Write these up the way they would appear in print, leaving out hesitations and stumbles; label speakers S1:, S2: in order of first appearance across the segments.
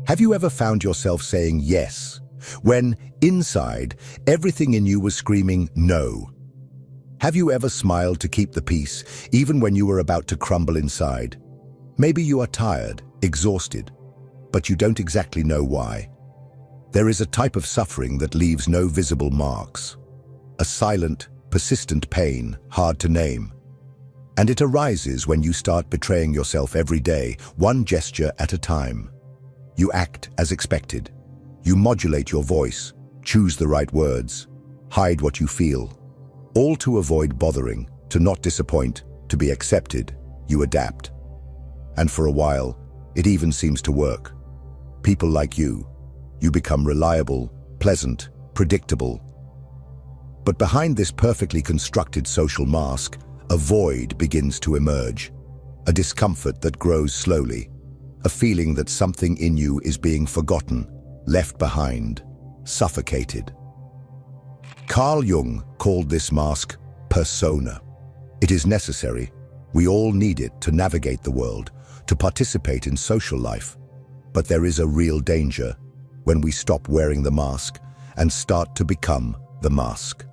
S1: Have you ever found yourself saying yes, when inside everything in you was screaming no? Have you ever smiled to keep the peace, even when you were about to crumble inside? Maybe you are tired, exhausted, but you don't exactly know why. There is a type of suffering that leaves no visible marks. A silent, persistent pain, hard to name. And it arises when you start betraying yourself every day, one gesture at a time. You act as expected. You modulate your voice, choose the right words, hide what you feel. All to avoid bothering, to not disappoint, to be accepted. You adapt. And for a while, it even seems to work. People like you. You become reliable, pleasant, predictable. But behind this perfectly constructed social mask, a void begins to emerge. A discomfort that grows slowly. A feeling that something in you is being forgotten, left behind, suffocated. Carl Jung called this mask persona. It is necessary. We all need it to navigate the world, to participate in social life. But there is a real danger when we stop wearing the mask and start to become the mask.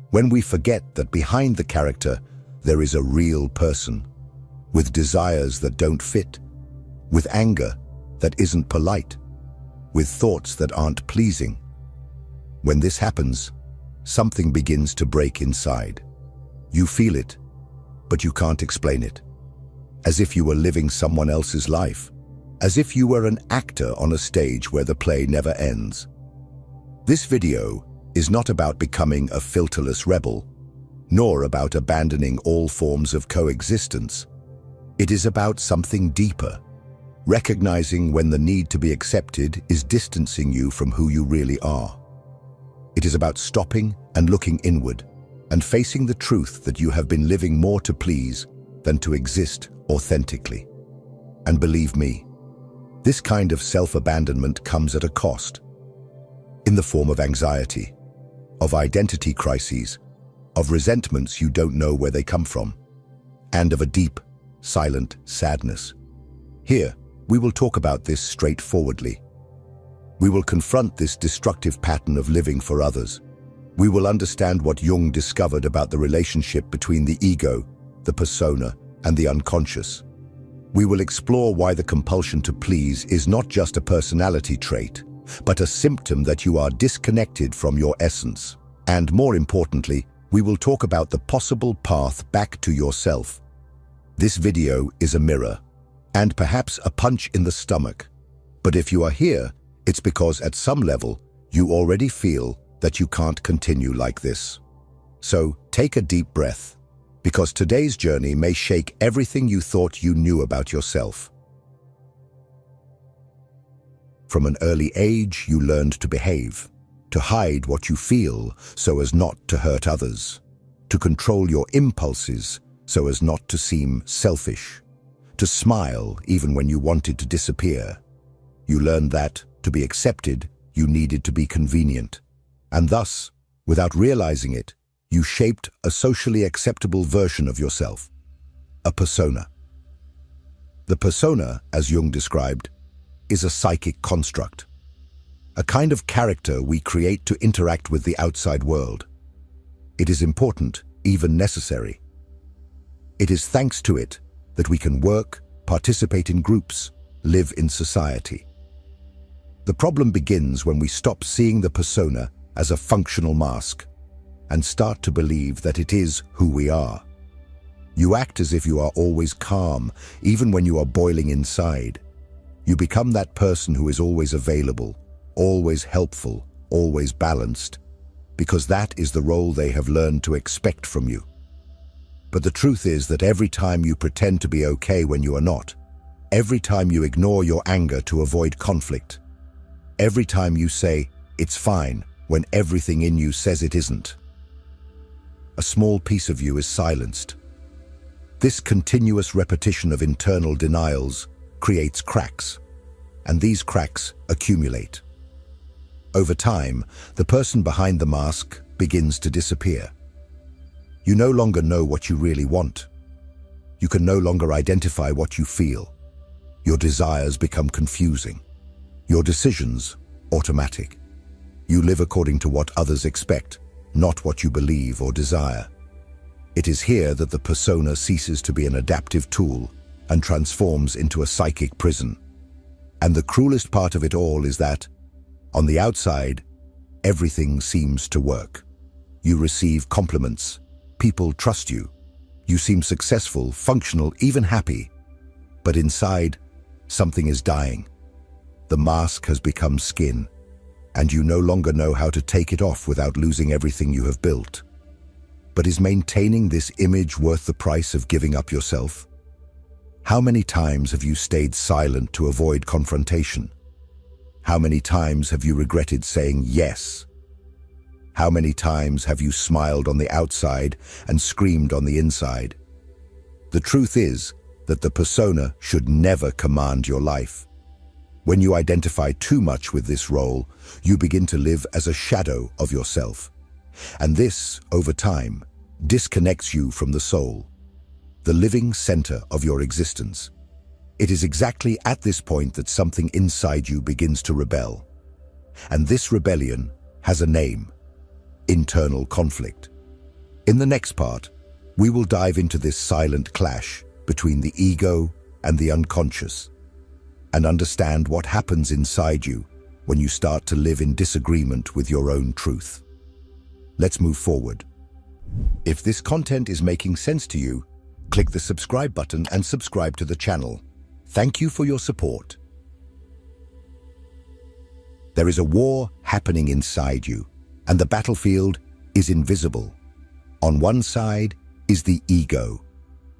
S1: When we forget that behind the character, there is a real person, with desires that don't fit, with anger that isn't polite, with thoughts that aren't pleasing. When this happens, something begins to break inside. You feel it, but you can't explain it. As if you were living someone else's life. As if you were an actor on a stage where the play never ends. This video is not about becoming a filterless rebel, nor about abandoning all forms of coexistence. It is about something deeper. Recognizing when the need to be accepted is distancing you from who you really are. It is about stopping and looking inward and facing the truth that you have been living more to please than to exist authentically. And believe me, this kind of self-abandonment comes at a cost. In the form of anxiety, of identity crises, of resentments you don't know where they come from, and of a deep, silent sadness. Here, we will talk about this straightforwardly. We will confront this destructive pattern of living for others. We will understand what Jung discovered about the relationship between the ego, the persona, and the unconscious. We will explore why the compulsion to please is not just a personality trait, but a symptom that you are disconnected from your essence. And more importantly, we will talk about the possible path back to yourself. This video is a mirror, and perhaps a punch in the stomach. But if you are here, it's because at some level, you already feel that you can't continue like this. So take a deep breath, because today's journey may shake everything you thought you knew about yourself. From an early age, you learned to behave, to hide what you feel so as not to hurt others, to control your impulses so as not to seem selfish, to smile even when you wanted to disappear. You learned that, to be accepted, you needed to be convenient. And thus, without realizing it, you shaped a socially acceptable version of yourself, a persona. The persona, as Jung described, is a psychic construct, a kind of character we create to interact with the outside world. It is important, even necessary. It is thanks to it that we can work, participate in groups, live in society. The problem begins when we stop seeing the persona as a functional mask and start to believe that it is who we are. You act as if you are always calm, even when you are boiling inside. You become that person who is always available, always helpful, always balanced, because that is the role they have learned to expect from you. But the truth is that every time you pretend to be okay when you are not, every time you ignore your anger to avoid conflict, every time you say, "It's fine," when everything in you says it isn't, a small piece of you is silenced. This continuous repetition of internal denials creates cracks, and these cracks accumulate. Over time, the person behind the mask begins to disappear. You no longer know what you really want. You can no longer identify what you feel. Your desires become confusing. Your decisions, automatic. You live according to what others expect, not what you believe or desire. It is here that the persona ceases to be an adaptive tool and transforms into a psychic prison. And the cruelest part of it all is that, on the outside, everything seems to work. You receive compliments. People trust you. You seem successful, functional, even happy. But inside, something is dying. The mask has become skin, and you no longer know how to take it off without losing everything you have built. But is maintaining this image worth the price of giving up yourself? How many times have you stayed silent to avoid confrontation? How many times have you regretted saying yes? How many times have you smiled on the outside and screamed on the inside? The truth is that the persona should never command your life. When you identify too much with this role, you begin to live as a shadow of yourself. And this, over time, disconnects you from the soul, the living center of your existence. It is exactly at this point that something inside you begins to rebel. And this rebellion has a name: internal conflict. In the next part, we will dive into this silent clash between the ego and the unconscious, and understand what happens inside you when you start to live in disagreement with your own truth. Let's move forward. If this content is making sense to you, click the subscribe button and subscribe to the channel. Thank you for your support. There is a war happening inside you, and the battlefield is invisible. On one side is the ego,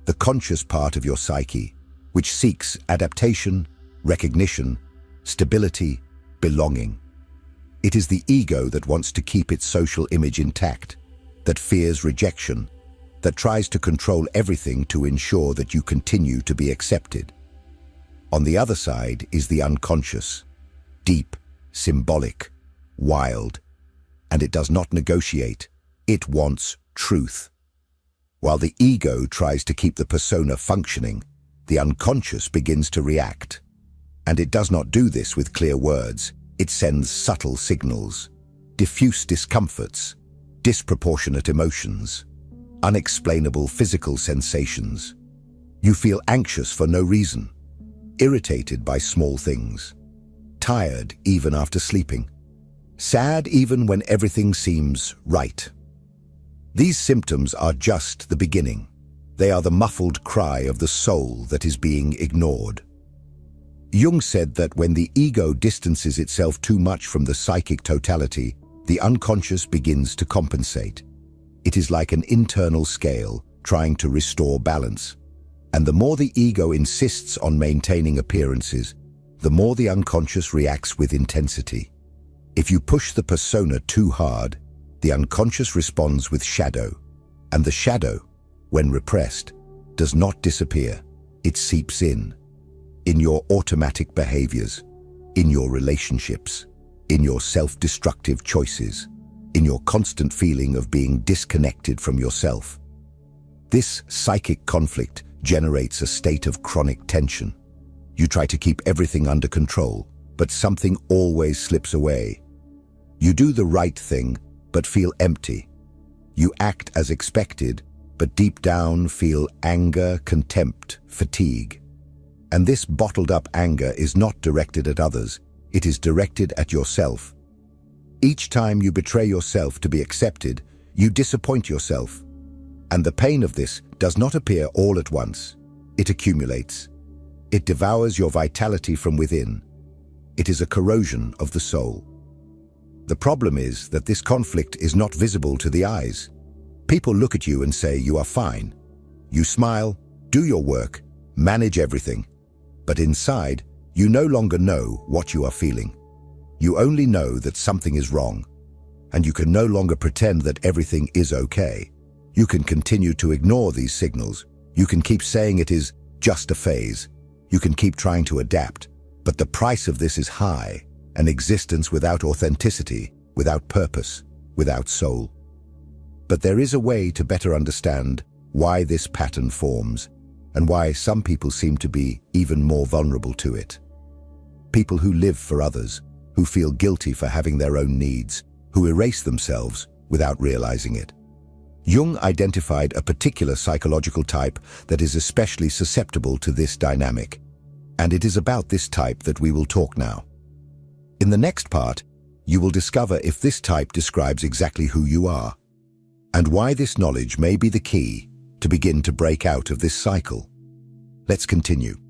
S1: the conscious part of your psyche, which seeks adaptation, recognition, stability, belonging. It is the ego that wants to keep its social image intact, that fears rejection, that tries to control everything to ensure that you continue to be accepted. On the other side is the unconscious, deep, symbolic, wild, and it does not negotiate. It wants truth. While the ego tries to keep the persona functioning, the unconscious begins to react. And it does not do this with clear words. It sends subtle signals, diffuse discomforts, disproportionate emotions, unexplainable physical sensations. You feel anxious for no reason, irritated by small things, tired even after sleeping, sad even when everything seems right. These symptoms are just the beginning. They are the muffled cry of the soul that is being ignored. Jung said that when the ego distances itself too much from the psychic totality, the unconscious begins to compensate. It is like an internal scale trying to restore balance. And the more the ego insists on maintaining appearances, the more the unconscious reacts with intensity. If you push the persona too hard, the unconscious responds with shadow. And the shadow, when repressed, does not disappear. It seeps in your automatic behaviors, in your relationships, in your self-destructive choices, in your constant feeling of being disconnected from yourself. This psychic conflict generates a state of chronic tension. You try to keep everything under control, but something always slips away. You do the right thing, but feel empty. You act as expected, but deep down feel anger, contempt, fatigue. And this bottled-up anger is not directed at others. It is directed at yourself. Each time you betray yourself to be accepted, you disappoint yourself. And the pain of this does not appear all at once. It accumulates. It devours your vitality from within. It is a corrosion of the soul. The problem is that this conflict is not visible to the eyes. People look at you and say you are fine. You smile, do your work, manage everything. But inside, you no longer know what you are feeling. You only know that something is wrong. And you can no longer pretend that everything is okay. You can continue to ignore these signals. You can keep saying it is just a phase. You can keep trying to adapt. But the price of this is high. An existence without authenticity, without purpose, without soul. But there is a way to better understand why this pattern forms. and why some people seem to be even more vulnerable to it. People who live for others, who feel guilty for having their own needs, who erase themselves without realizing it. Jung identified a particular psychological type that is especially susceptible to this dynamic, and it is about this type that we will talk now. In the next part, you will discover if this type describes exactly who you are, and why this knowledge may be the key to begin to break out of this cycle. Let's continue.